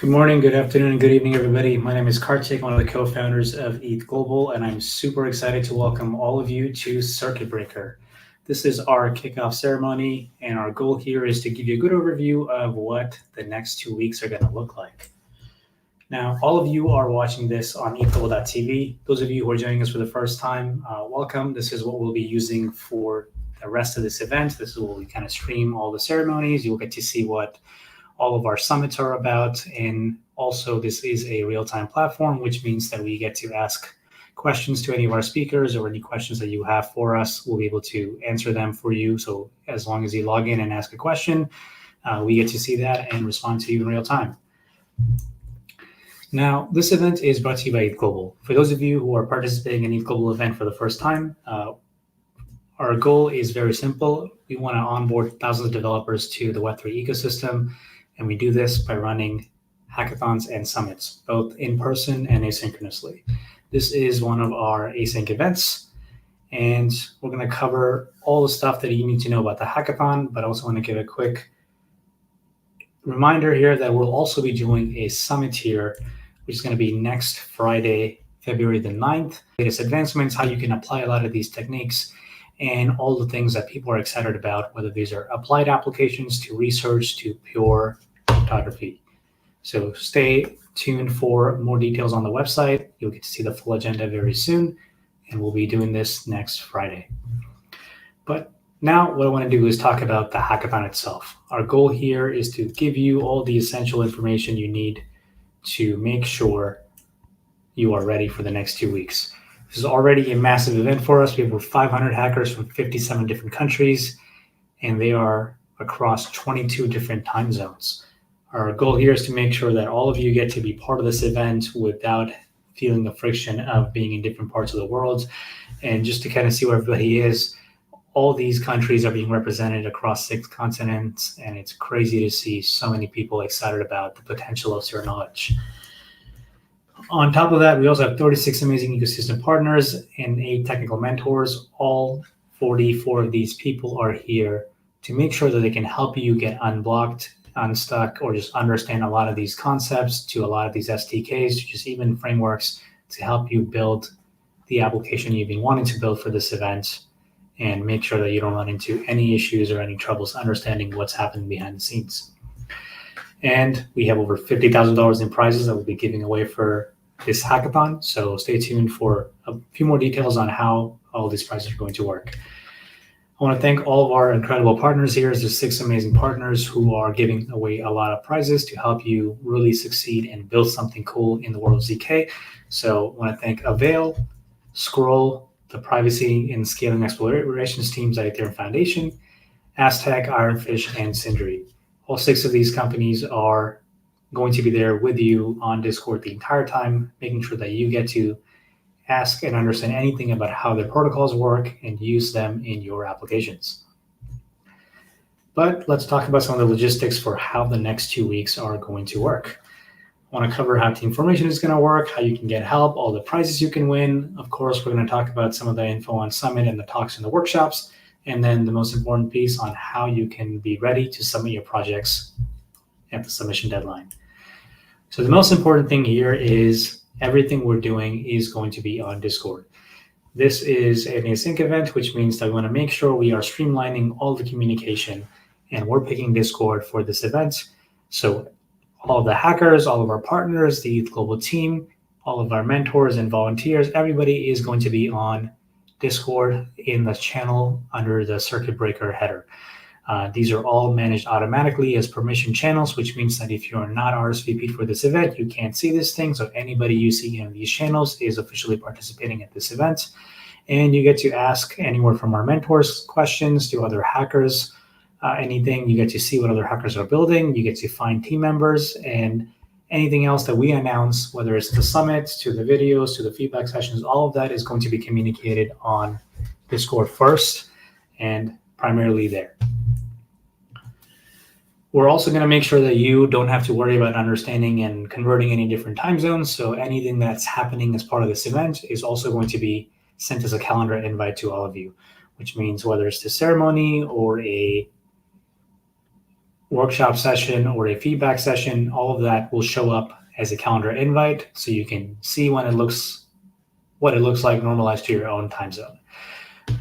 Good morning, good afternoon, and good evening, everybody. My name is Kartik, one of the co-founders of ETH Global, and I'm super excited to welcome all of you to Circuit Breaker. This is our kickoff ceremony, and our goal here is to give you a good overview of what the next 2 weeks are going to look like. Now, all of you are watching this on ethglobal.tv. Those of you who are joining us for the first time, welcome. This is what we'll be using for the rest of this event. This is where we kind of stream all the ceremonies. You'll get to see what all of our summits are about. And also this is a real-time platform, which means that we get to ask questions to any of our speakers, or any questions that you have for us, we'll be able to answer them for you. So as long as you log in and ask a question, we get to see that and respond to you in real time. Now, this event is brought to you by ETH Global. For those of you who are participating in ETH Global event for the first time, our goal is very simple. We want to onboard thousands of developers to the Web3 ecosystem. And we do this by running hackathons and summits, both in person and asynchronously. This is one of our async events, and we're going to cover all the stuff that you need to know about the hackathon, but I also want to give a quick reminder here that we'll also be doing a summit here, which is going to be next Friday, February the 9th. Latest advancements, how you can apply a lot of these techniques, and all the things that people are excited about, whether these are applied applications to research to pure photography. So stay tuned for more details on the website. You'll get to see the full agenda very soon, and we'll be doing this next Friday. But now what I want to do is talk about the hackathon itself. Our goal here is to give you all the essential information you need to make sure you are ready for the next 2 weeks. This is already a massive event for us. We have over 500 hackers from 57 different countries, and they are across 22 different time zones. Our goal here is to make sure that all of you get to be part of this event without feeling the friction of being in different parts of the world. And just to kind of see where everybody is, all these countries are being represented across 6 continents, and it's crazy to see so many people excited about the potential of zero knowledge. On top of that, we also have 36 amazing ecosystem partners and 8 technical mentors. All 44 of these people are here to make sure that they can help you get unblocked, unstuck, or just understand a lot of these concepts, to a lot of these SDKs, to just even frameworks to help you build the application you've been wanting to build for this event, and make sure that you don't run into any issues or any troubles understanding what's happening behind the scenes. And we have over $50,000 in prizes that we'll be giving away for this hackathon. So stay tuned for a few more details on how all these prizes are going to work. I want to thank all of our incredible partners here. There's 6 amazing partners who are giving away a lot of prizes to help you really succeed and build something cool in the world of ZK. So I want to thank Avail, Scroll, the Privacy and Scaling Explorations teams at Ethereum Foundation, Aztec, Ironfish, and Sindri. All 6 of these companies are going to be there with you on Discord the entire time, making sure that you get to ask and understand anything about how their protocols work and use them in your applications. But let's talk about some of the logistics for how the next 2 weeks are going to work. I want to cover how team formation is going to work, how you can get help, all the prizes you can win. Of course, we're going to talk about some of the info on Summit and the talks and the workshops, and then the most important piece on how you can be ready to submit your projects at the submission deadline. So the most important thing here is everything we're doing is going to be on Discord. This is an async event, which means that we want to make sure we are streamlining all the communication, and we're picking Discord for this event. So all of the hackers, all of our partners, the ETH Global team, all of our mentors and volunteers, everybody is going to be on Discord in the channel under the Circuit Breaker header. These are all managed automatically as permission channels, which means that if you're not RSVP'd for this event, you can't see this thing. So anybody you see in these channels is officially participating at this event. And you get to ask anywhere from our mentors questions to other hackers, anything. You get to see what other hackers are building. You get to find team members, and anything else that we announce, whether it's the summits, to the videos, to the feedback sessions, all of that is going to be communicated on Discord first and primarily there. We're also going to make sure that you don't have to worry about understanding and converting any different time zones. So anything that's happening as part of this event is also going to be sent as a calendar invite to all of you, which means whether it's the ceremony or a workshop session or a feedback session, all of that will show up as a calendar invite so you can see what it looks like normalized to your own time zone.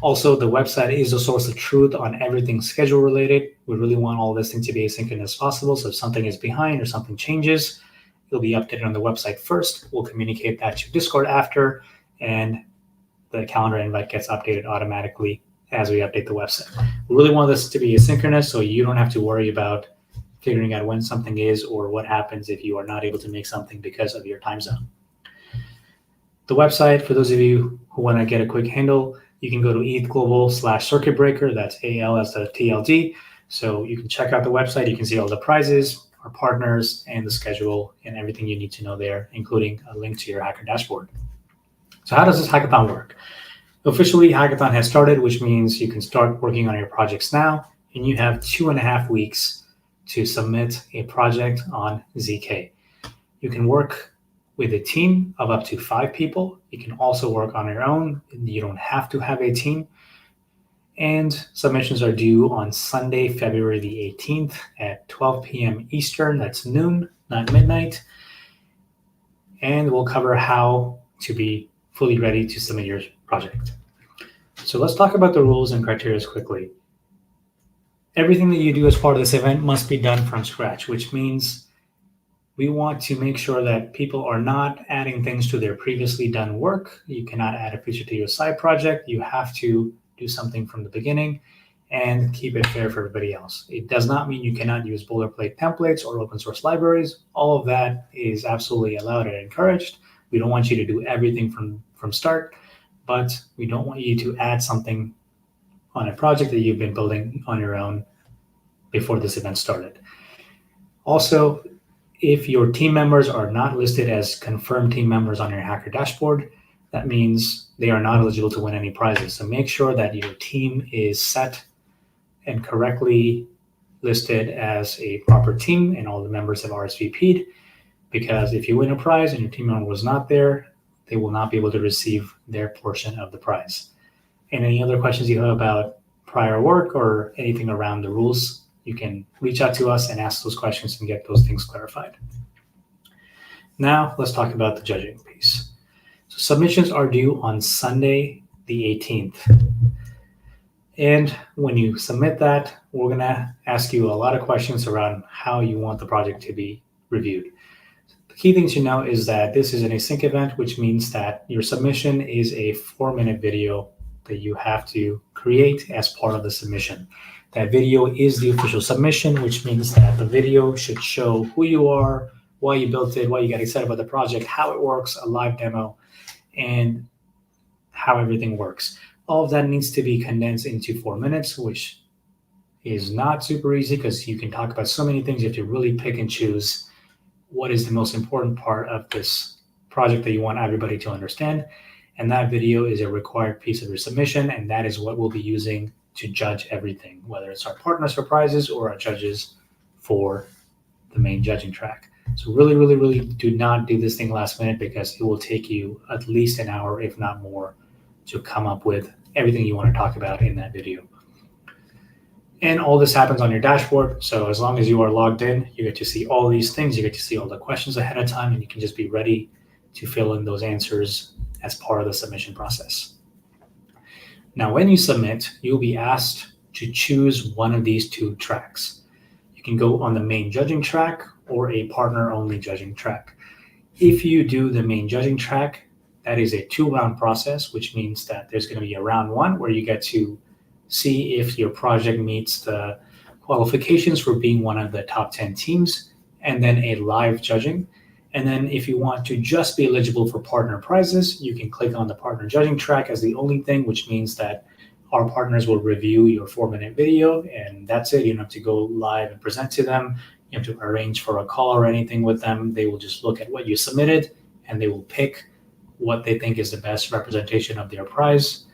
Also, the website is a source of truth on everything schedule related. We really want all this thing to be asynchronous as possible. So if something is behind or something changes, it'll be updated on the website first. We'll communicate that to Discord after, and the calendar invite gets updated automatically as we update the website. We really want this to be asynchronous so you don't have to worry about figuring out when something is or what happens if you are not able to make something because of your time zone. The website, for those of you who want to get a quick handle, you can go to ETH Global/Circuit Breaker. That's AL as the TLD. So you can check out the website. You can see all the prizes, our partners, and the schedule and everything you need to know there, including a link to your Hacker dashboard. So how does this hackathon work? Officially, hackathon has started, which means you can start working on your projects now, and you have 2.5 weeks to submit a project on ZK. You can work with a team of up to 5 people. You can also work on your own. You don't have to have a team. And submissions are due on Sunday, February the 18th at 12 p.m. Eastern. That's noon, not midnight. And we'll cover how to be fully ready to submit your project. So let's talk about the rules and criteria quickly. Everything that you do as part of this event must be done from scratch, which means we want to make sure that people are not adding things to their previously done work. You cannot add a feature to your side project. You have to do something from the beginning and keep it fair for everybody else. It does not mean you cannot use boilerplate templates or open source libraries. All of that is absolutely allowed and encouraged. We don't want you to do everything from start, but we don't want you to add something on a project that you've been building on your own before this event started. Also, if your team members are not listed as confirmed team members on your Hacker dashboard, that means they are not eligible to win any prizes. So make sure that your team is set and correctly listed as a proper team and all the members have RSVP'd, because if you win a prize and your team member was not there, they will not be able to receive their portion of the prize. And any other questions you have about prior work or anything around the rules, you can reach out to us and ask those questions and get those things clarified. Now, let's talk about the judging piece. So submissions are due on Sunday, the 18th. And when you submit that, we're going to ask you a lot of questions around how you want the project to be reviewed. The key thing to know is that this is an async event, which means that your submission is a 4-minute video that you have to create as part of the submission. That video is the official submission, which means that the video should show who you are, why you built it, why you got excited about the project, how it works, a live demo, and how everything works. All of that needs to be condensed into 4 minutes, which is not super easy because you can talk about so many things. You have to really pick and choose what is the most important part of this project that you want everybody to understand. And that video is a required piece of your submission, and that is what we'll be using to judge everything, whether it's our partners for prizes or our judges for the main judging track. So really do not do this thing last minute, because it will take you at least an hour, if not more, to come up with everything you want to talk about in that video. And all this happens on your dashboard. So as long as you are logged in, you get to see all these things. You get to see all the questions ahead of time, and you can just be ready to fill in those answers as part of the submission process. Now, when you submit, you'll be asked to choose one of these 2 tracks. You can go on the main judging track or a partner-only judging track. If you do the main judging track, that is a 2-round process, which means that there's going to be a round 1 where you get to see if your project meets the qualifications for being one of the top 10 teams, and then a live judging. And then if you want to just be eligible for partner prizes, you can click on the partner judging track as the only thing, which means that our partners will review your 4-minute video, and that's it. You don't have to go live and present to them. You have to arrange for a call or anything with them. They will just look at what you submitted, and they will pick what they think is the best representation of their prize.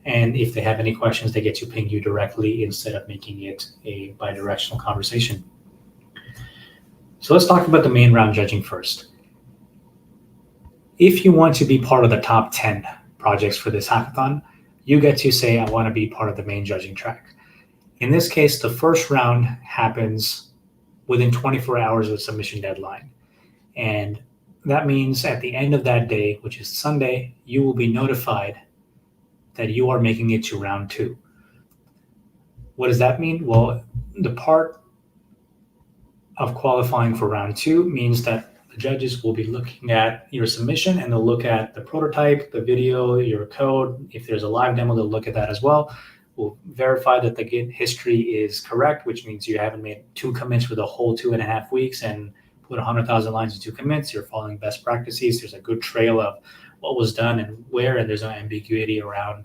And if they have any questions, they get to ping you directly instead of making it a bidirectional conversation. So let's talk about the main round judging first. If you want to be part of the top 10 projects for this hackathon, you get to say, I want to be part of the main judging track. In this case, the first round happens within 24 hours of the submission deadline. And that means at the end of that day, which is Sunday, you will be notified that you are making it to round 2. What does that mean? Well, the part of qualifying for round 2 means that the judges will be looking at your submission, and they'll look at the prototype, the video, your code. If there's a live demo, they'll look at that as well. We'll verify that the Git history is correct, which means you haven't made 2 commits for the whole 2.5 weeks and put 100,000 lines in 2 commits. You're following best practices. There's a good trail of what was done and where, and there's no ambiguity around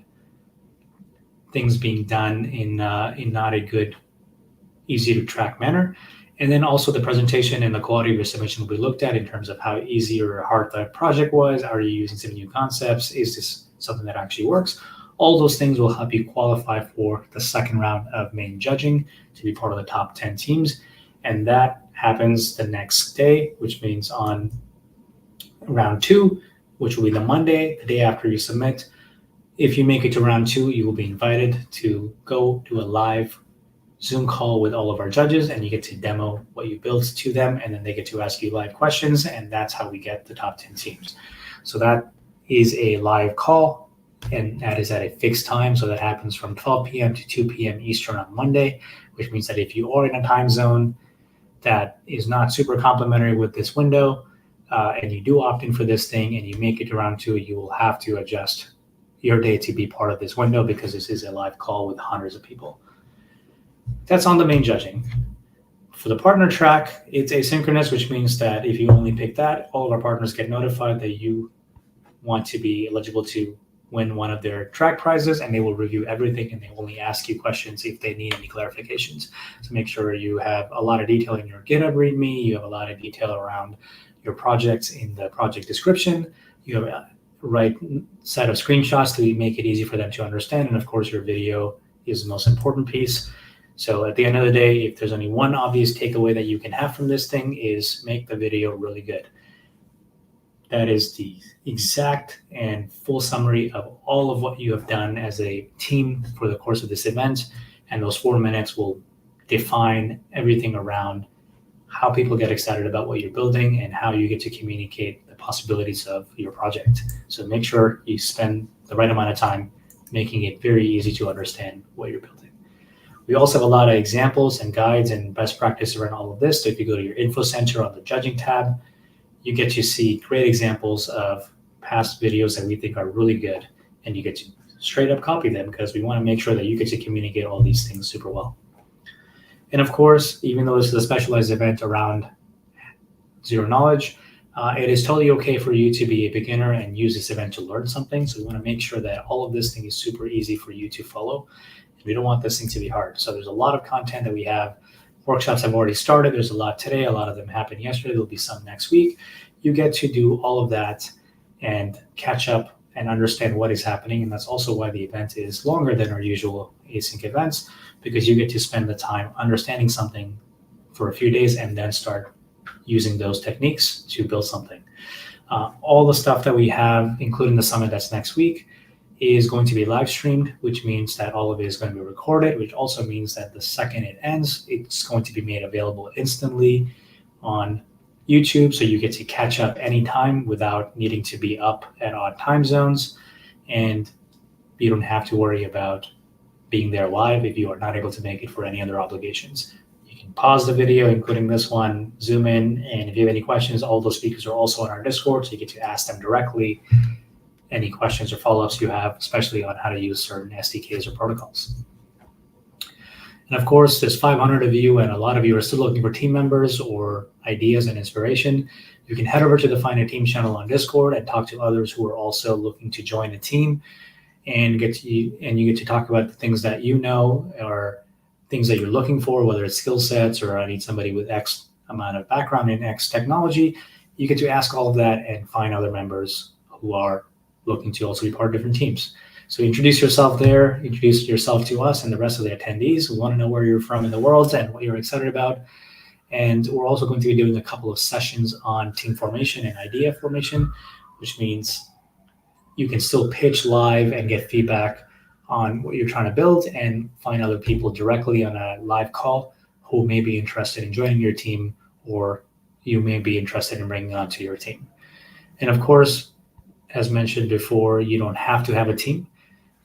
things being done in not a good, easy to track manner. And then also the presentation and the quality of your submission will be looked at in terms of how easy or hard the project was. Are you using some new concepts? Is this something that actually works? All those things will help you qualify for the second round of main judging to be part of the top 10 teams. And that happens the next day, which means on round 2, which will be the Monday, the day after you submit. If you make it to round 2, you will be invited to go to a live Zoom call with all of our judges, and you get to demo what you built to them, and then they get to ask you live questions, and that's how we get the top 10 teams. So that is a live call, and that is at a fixed time. So that happens from 12 p.m. to 2 p.m. Eastern on Monday, which means that if you are in a time zone that is not super complementary with this window, and you do opt in for this thing and you make it to round 2, you will have to adjust your day to be part of this window because this is a live call with hundreds of people. That's on the main judging. For the partner track, it's asynchronous, which means that if you only pick that, all of our partners get notified that you want to be eligible to win one of their track prizes, and they will review everything and they only ask you questions if they need any clarifications. So make sure you have a lot of detail in your GitHub README, you have a lot of detail around your projects in the project description, you have a right set of screenshots to make it easy for them to understand, and of course your video is the most important piece. So at the end of the day, if there's only one obvious takeaway that you can have from this thing is make the video really good. That is the exact and full summary of all of what you have done as a team for the course of this event. And those 4 minutes will define everything around how people get excited about what you're building and how you get to communicate the possibilities of your project. So make sure you spend the right amount of time making it very easy to understand what you're building. We also have a lot of examples and guides and best practice around all of this. So if you go to your info center on the judging tab, you get to see great examples of past videos that we think are really good, and you get to straight up copy them because we want to make sure that you get to communicate all these things super well. And of course, even though this is a specialized event around zero knowledge, it is totally okay for you to be a beginner and use this event to learn something. So we want to make sure that all of this thing is super easy for you to follow. We don't want this thing to be hard. So there's a lot of content that we have. Workshops have already started. There's a lot today. A lot of them happened yesterday. There'll be some next week. You get to do all of that and catch up and understand what is happening. And that's also why the event is longer than our usual async events, because you get to spend the time understanding something for a few days and then start using those techniques to build something. All the stuff that we have, including the summit that's next week, is going to be live streamed, which means that all of it is going to be recorded, which also means that the second it ends, it's going to be made available instantly on YouTube. So you get to catch up anytime without needing to be up at odd time zones. And you don't have to worry about being there live if you are not able to make it for any other obligations. You can pause the video, including this one, zoom in, and if you have any questions, all those speakers are also on our Discord, so you get to ask them directly any questions or follow-ups you have, especially on how to use certain SDKs or protocols. And of course, there's 500 of you, and a lot of you are still looking for team members or ideas and inspiration. You can head over to the Find a Team channel on Discord and talk to others who are also looking to join a team, and you get to talk about the things that you know or things that you're looking for, whether it's skill sets or I need somebody with X amount of background in X technology. You get to ask all of that and find other members who are looking to also be part of different teams. So introduce yourself there, introduce yourself to us and the rest of the attendees. We want to know where you're from in the world and what you're excited about. And we're also going to be doing a couple of sessions on team formation and idea formation, which means you can still pitch live and get feedback on what you're trying to build and find other people directly on a live call who may be interested in joining your team, or you may be interested in bringing onto your team. And of course, as mentioned before, you don't have to have a team.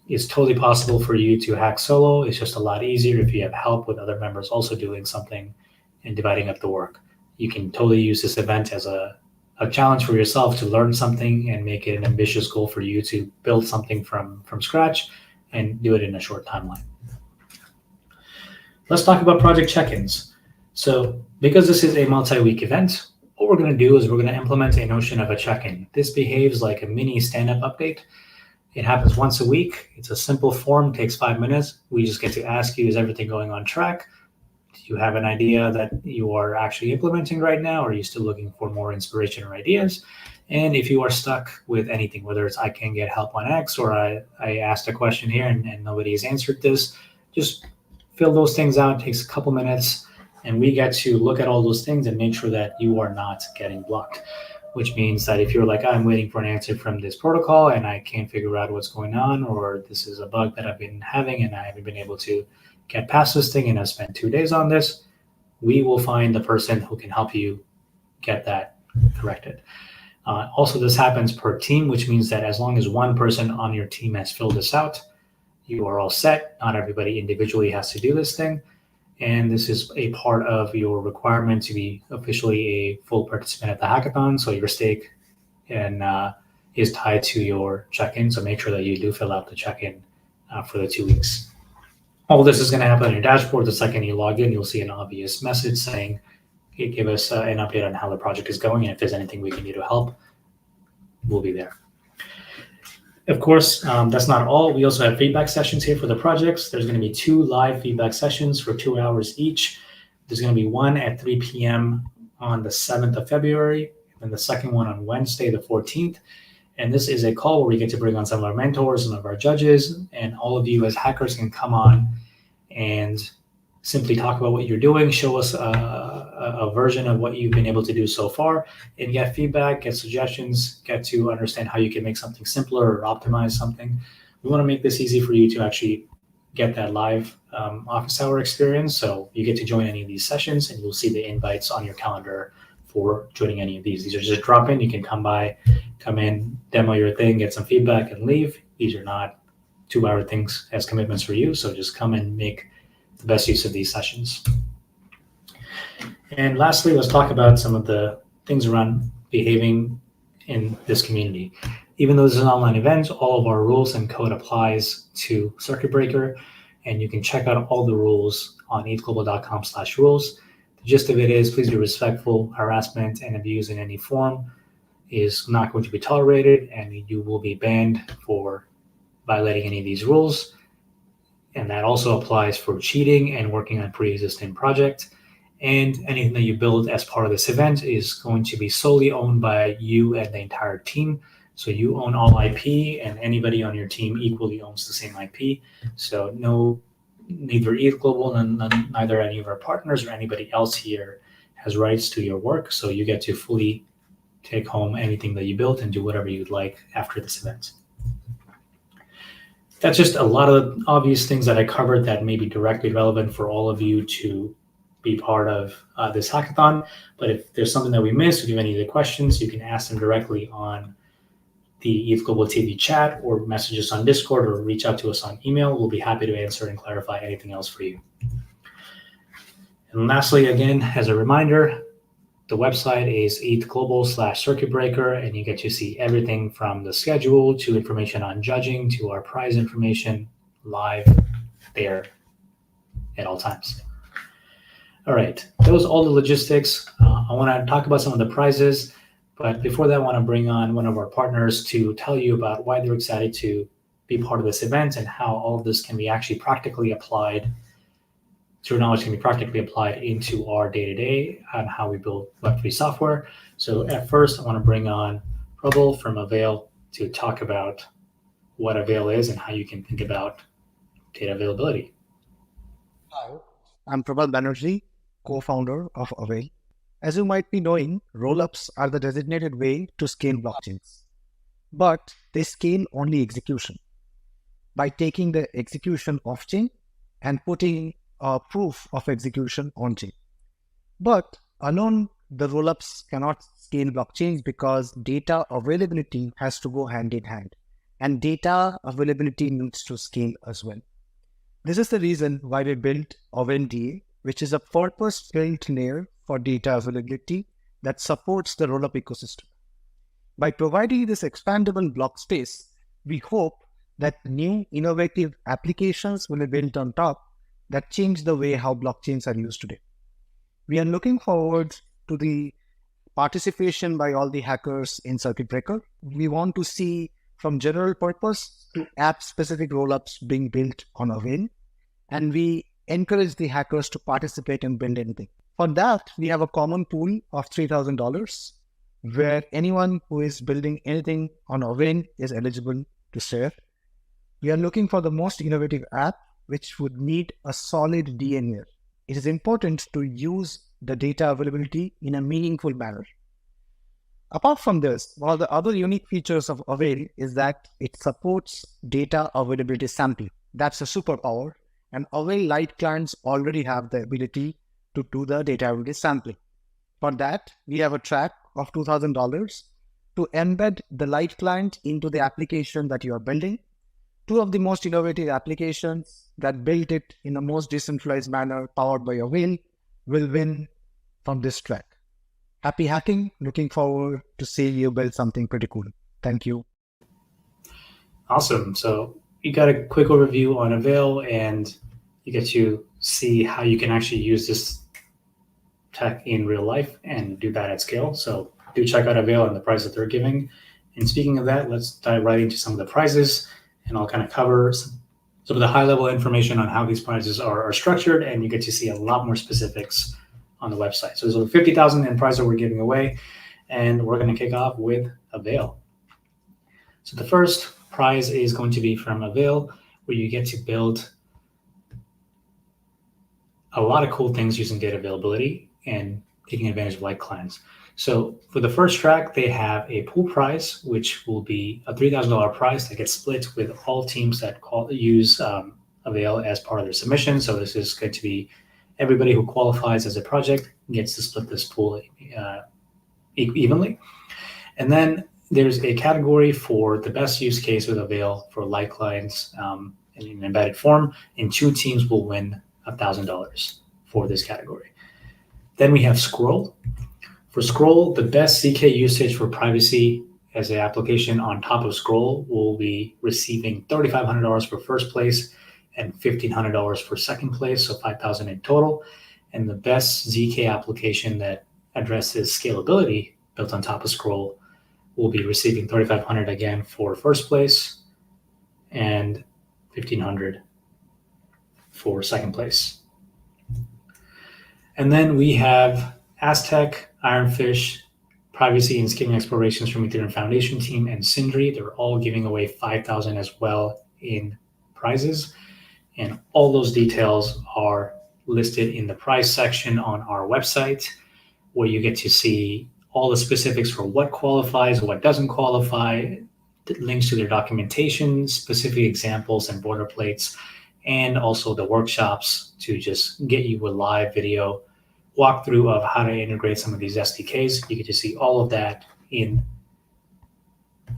It's totally possible for you to hack solo. It's just a lot easier if you have help with other members also doing something and dividing up the work. You can totally use this event as a challenge for yourself to learn something and make it an ambitious goal for you to build something from scratch and do it in a short timeline. Let's talk about project check-ins. So because this is a multi-week event, what we're going to do is we're going to implement a notion of a check-in. This behaves like a mini stand-up update. It happens once a week. It's a simple form, takes 5 minutes. We just get to ask you, is everything going on track? Do you have an idea that you are actually implementing right now? Or are you still looking for more inspiration or ideas? And if you are stuck with anything, whether it's I can get help on X, or I asked a question here and nobody has answered this, just fill those things out. It takes a couple minutes, and we get to look at all those things and make sure that you are not getting blocked. Which means that if you're like, I'm waiting for an answer from this protocol and I can't figure out what's going on, or this is a bug that I've been having and I haven't been able to get past this thing and I've spent 2 days on this, we will find the person who can help you get that corrected. Also, this happens per team, which means that as long as one person on your team has filled this out, you are all set. Not everybody individually has to do this thing. And this is a part of your requirement to be officially a full participant at the hackathon. So your stake is tied to your check-in. So make sure that you do fill out the check-in for the 2 weeks. All this is going to happen on your dashboard. The second you log in, you'll see an obvious message saying, give us an update on how the project is going. And if there's anything we can do to help, we'll be there. Of course, that's not all. We also have feedback sessions here for the projects. There's going to be 2 live feedback sessions for 2 hours each. There's going to be one at 3 p.m. on the 7th of February, and the second one on Wednesday, the 14th. And this is a call where we get to bring on some of our mentors, some of our judges, and all of you as hackers can come on and simply talk about what you're doing, show us a version of what you've been able to do so far, and get feedback, get suggestions, get to understand how you can make something simpler or optimize something. We want to make this easy for you to actually get that live office hour experience. So you get to join any of these sessions and you'll see the invites on your calendar for joining any of these. These are just drop in. You can come in, demo your thing, get some feedback and leave. These are not 2-hour things as commitments for you. So just come and make the best use of these sessions. And lastly, let's talk about some of the things around behaving in this community. Even though this is an online event, all of our rules and code applies to Circuit Breaker, and you can check out all the rules on ethglobal.com/rules. The gist of it is, please be respectful. Harassment and abuse in any form is not going to be tolerated, and you will be banned for violating any of these rules. And that also applies for cheating and working on pre-existing project. And anything that you build as part of this event is going to be solely owned by you and the entire team. So you own all IP, and anybody on your team equally owns the same IP. So neither ETH Global, neither any of our partners or anybody else here has rights to your work. So you get to fully take home anything that you built and do whatever you'd like after this event. That's just a lot of obvious things that I covered that may be directly relevant for all of you to be part of this hackathon. But if there's something that we missed, if you have any other questions, you can ask them directly on the ETH Global TV chat, or message us on Discord, or reach out to us on email. We'll be happy to answer and clarify anything else for you. And lastly, again, as a reminder, the website is ethglobal/Circuit Breaker, and you get to see everything from the schedule to information on judging to our prize information live there at all times. All right, those are all the logistics. I want to talk about some of the prizes, but before that, I want to bring on one of our partners to tell you about why they're excited to be part of this event and how all of this can be actually practically applied. Your knowledge can be practically applied into our day-to-day and how we build Web3 software. So at first, I want to bring on Prabal from Avail to talk about what Avail is and how you can think about data availability. Hi, I'm Prabal Banerjee, co-founder of Avail. As you might be knowing, rollups are the designated way to scale blockchains, but they scale only execution. By taking the execution off-chain and putting a proof of execution on chain. But alone, the rollups cannot scale blockchains because data availability has to go hand in hand, and data availability needs to scale as well. This is the reason why we built OvenDA, which is a purpose-built layer for data availability that supports the rollup ecosystem. By providing this expandable block space, we hope that new innovative applications will be built on top that change the way how blockchains are used today. We are looking forward to the participation by all the hackers in Circuit Breaker. We want to see from general purpose to app-specific rollups being built on Avail, and we encourage the hackers to participate and build anything. For that, we have a common pool of $3,000 where anyone who is building anything on Avail is eligible to share. We are looking for the most innovative app which would need a solid DNA. It is important to use the data availability in a meaningful manner. Apart from this, one of the other unique features of Avail is that it supports data availability sampling. That's a superpower, and Avail Lite clients already have the ability to do the data availability sampling. For that, we have a track of $2,000 to embed the Lite client into the application that you are building. Two of the most innovative applications that built it in the most decentralized manner powered by Avail will win from this track. Happy hacking. Looking forward to seeing you build something pretty cool. Thank you. Awesome. So you got a quick overview on Avail, and you get to see how you can actually use this tech in real life and do that at scale. So do check out Avail and the price that they're giving. And speaking of that, let's dive right into some of the prizes, and I'll kind of cover some of the high-level information on how these prizes are structured, and you get to see a lot more specifics on the website. So there's over 50,000 in prizes that we're giving away, and we're going to kick off with Avail. So the first prize is going to be from Avail, where you get to build a lot of cool things using data availability and taking advantage of Lite clients. So for the first track, they have a pool prize, which will be a $3,000 prize that gets split with all teams that use Avail as part of their submission. So this is going to be everybody who qualifies as a project gets to split this pool evenly. And then there's a category for the best use case with Avail for Lite clients in an embedded form, and 2 teams will win $1,000 for this category. Then we have Scroll. For Scroll, the best ZK usage for privacy as an application on top of Scroll will be receiving $3,500 for first place and $1,500 for second place, so $5,000 in total. And the best ZK application that addresses scalability built on top of Scroll will be receiving $3,500 again for first place and $1,500 for second place. And then we have Aztec, Ironfish, Privacy and Scaling Explorations from Ethereum Foundation team, and Sindri. They're all giving away $5,000 as well in prizes. And all those details are listed in the prize section on our website, where you get to see all the specifics for what qualifies, what doesn't qualify, links to their documentation, specific examples and boilerplates, and also the workshops to just get you a live video walkthrough of how to integrate some of these SDKs. You get to see all of that in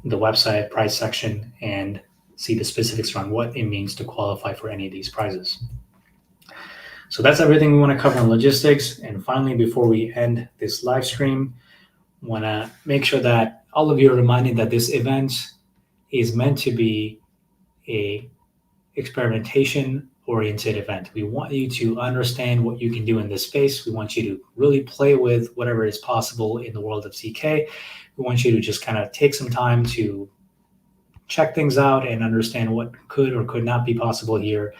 the website prize section and see the specifics around what it means to qualify for any of these prizes. So that's everything we want to cover on logistics. And finally, before we end this live stream, I want to make sure that all of you are reminded that this event is meant to be a experimentation-oriented event. We want you to understand what you can do in this space. We want you to really play with whatever is possible in the world of ZK. We want you to just kind of take some time to check things out and understand what could or could not be possible here.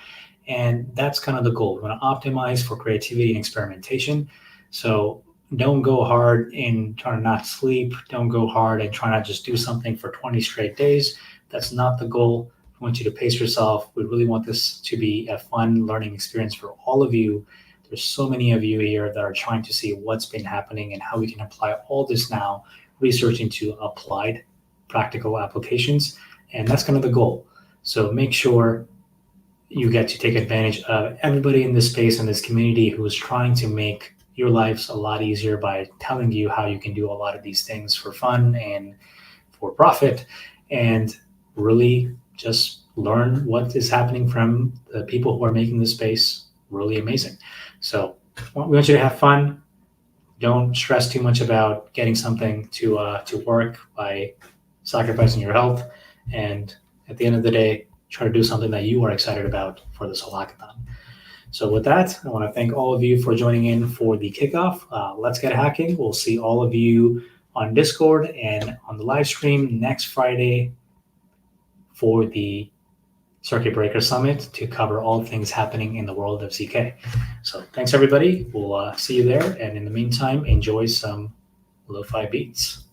And that's kind of the goal. We want to optimize for creativity and experimentation. So don't go hard in trying to not sleep. Don't go hard and try not just do something for 20 straight days. That's not the goal. We want you to pace yourself. We really want this to be a fun learning experience for all of you. There's so many of you here that are trying to see what's been happening and how we can apply all this now, research into applied practical applications. And that's kind of the goal. So make sure you get to take advantage of everybody in this space and this community who is trying to make your lives a lot easier by telling you how you can do a lot of these things for fun and for profit, and really just learn what is happening from the people who are making this space really amazing. So we want you to have fun. Don't stress too much about getting something to work by sacrificing your health. And at the end of the day, try to do something that you are excited about for this whole hackathon. So with that, I want to thank all of you for joining in for the kickoff. Let's get hacking. We'll see all of you on Discord and on the live stream next Friday for the Circuit Breaker Summit to cover all things happening in the world of ZK. So thanks, everybody. We'll see you there. And in the meantime, enjoy some lo-fi beats.